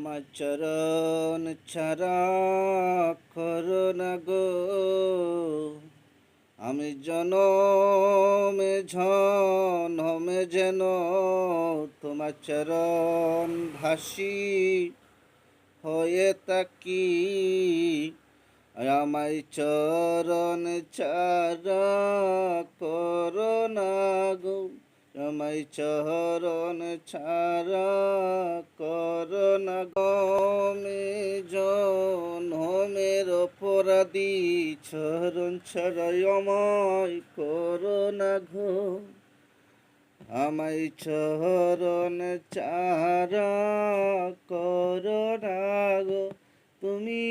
আমার চরণ ছাড়া করো না গো, আমি জনমে জনমে যেন তোমার চরণ ভাসি হয়ে থাকি। আমায় চরণ ছাড়া করো না গো, আমায় চরণ ছাড়া করো না গো। মে জনমের অপরাধী চরণ ছাড়াই আমায় করো না গো, আমায় চরণ ছাড়া করো না গো। তুমি